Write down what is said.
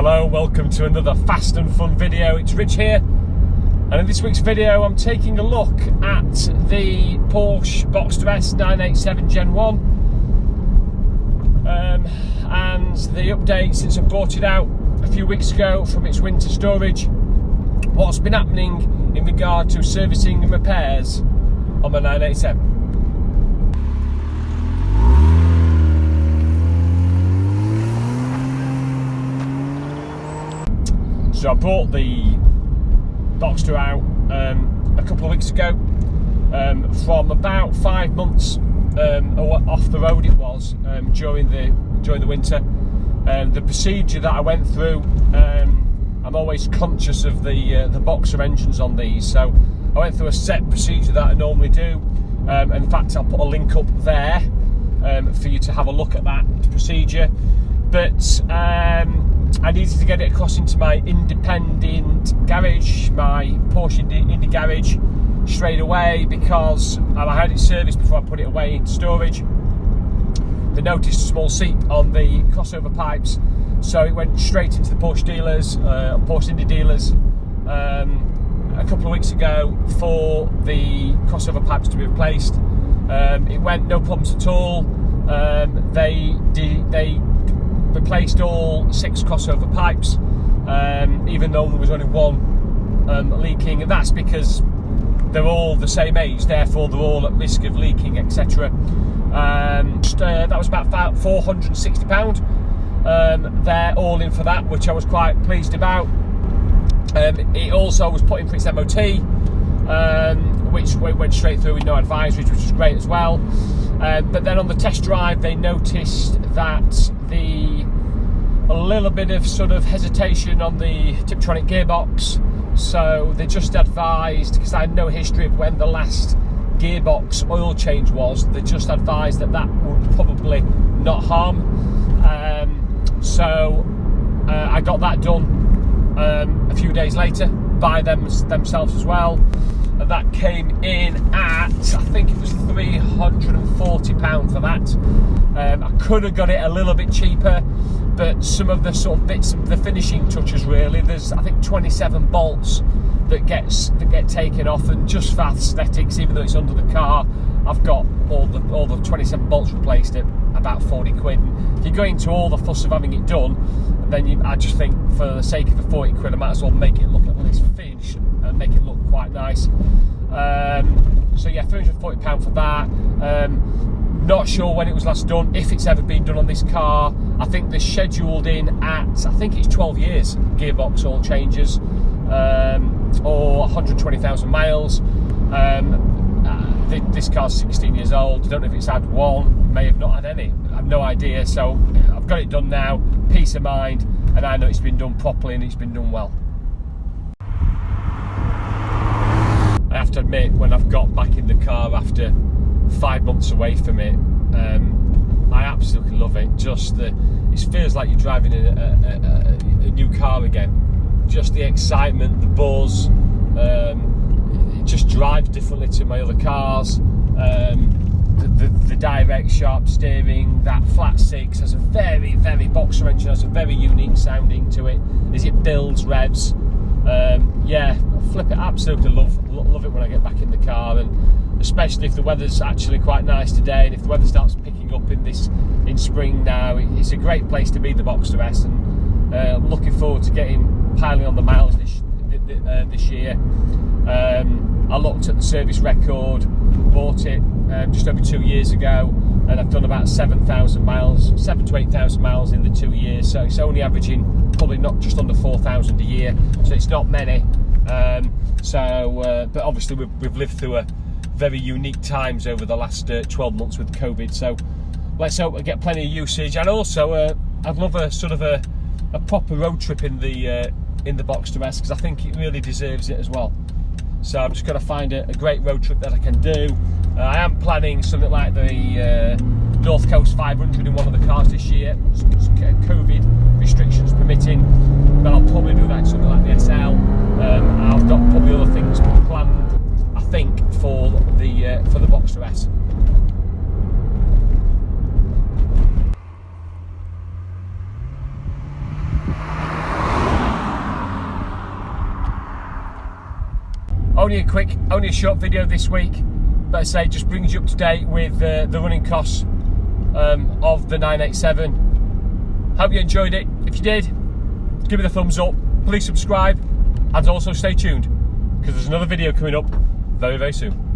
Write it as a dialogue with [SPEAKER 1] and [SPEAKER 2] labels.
[SPEAKER 1] Hello, welcome to another fast and fun video. It's Rich here, and in this week's video I'm taking a look at the Porsche Boxster S 987 Gen 1 and the update since I brought it out a few weeks ago from its winter storage. What's been happening in regard to servicing and repairs on my 987. So I brought the Boxster out a couple of weeks ago from about 5 months off the road. It was during the winter. The procedure that I went through, I'm always conscious of the Boxster engines on these, so I went through a set procedure that I normally do. In fact, I'll put a link up there for you to have a look at that procedure. But I needed to get it across into my independent garage, my Porsche Indy garage, straight away, because I had it serviced before I put it away into storage. They noticed a small seep on the crossover pipes, so it went straight into the Porsche dealers, Porsche Indy dealers, a couple of weeks ago for the crossover pipes to be replaced. It went no problems at all. They replaced all 6 crossover pipes, even though there was only one leaking, and that's because they're all the same age, therefore they're all at risk of leaking, etc. That was about £460. They're all in for that, which I was quite pleased about. It also was put in for its MOT, which went straight through with no advisories, which was great as well. But then on the test drive they noticed that a little bit of sort of hesitation on the Tiptronic gearbox, so they just advised, because I had no history of when the last gearbox oil change was, they just advised that would probably not harm. So I got that done a few days later by themselves as well, and that came in at, I think it was £340 for that. I could have got it a little bit cheaper, but some of the sort of bits of the finishing touches, really, there's I think 27 bolts that get taken off, and just for aesthetics, even though it's under the car, I've got all the 27 bolts replaced at about 40 quid. And if you're going to all the fuss of having it done, then I just think for the sake of the 40 quid I might as well make it look at least finished and make it look quite nice. So yeah, £340 for that. Not sure when it was last done, if it's ever been done on this car. I think they're scheduled in at, I think it's 12 years gearbox oil changes, or 120,000 miles. This car's 16 years old. I don't know if it's had one, may have not had any, I have no idea. So I've got it done now, peace of mind, and I know it's been done properly and it's been done well. I have to admit, when I've got back in the car after 5 months away from it, I absolutely love it. It feels like you're driving a new car again. Just the excitement, the buzz, it just drives differently to my other cars. The direct sharp steering, that flat 6 has a very, very Boxster engine, has a very unique sounding to it as it builds, revs. Yeah, flip it, absolutely love it when I get back in the car, and especially if the weather's actually quite nice today, and if the weather starts picking up in spring now, it's a great place to be, the Boxster S, and I'm looking forward to piling on the miles this year. I looked at the service record, bought it just over 2 years ago, and I've done about 7,000 miles, 7 to 8,000 miles in the 2 years, so it's only averaging probably not just under 4,000 a year, so it's not many. But obviously we've lived through very unique times over the last 12 months with COVID, so let's hope we get plenty of usage. And also I'd love a sort of a proper road trip in the Boxster S, because I think it really deserves it as well. So I'm just going to find a great road trip that I can do. I am planning something like the North Coast 500 in one of the cars this year, COVID restrictions permitting, but I'll probably do that in something like the SL. I've got probably other things planned, I think, for the Boxster S. only a short video this week, but I say just brings you up to date with the running costs of the 987. Hope you enjoyed it. If you did, give me the thumbs up, please subscribe, and also stay tuned because there's another video coming up very, very soon.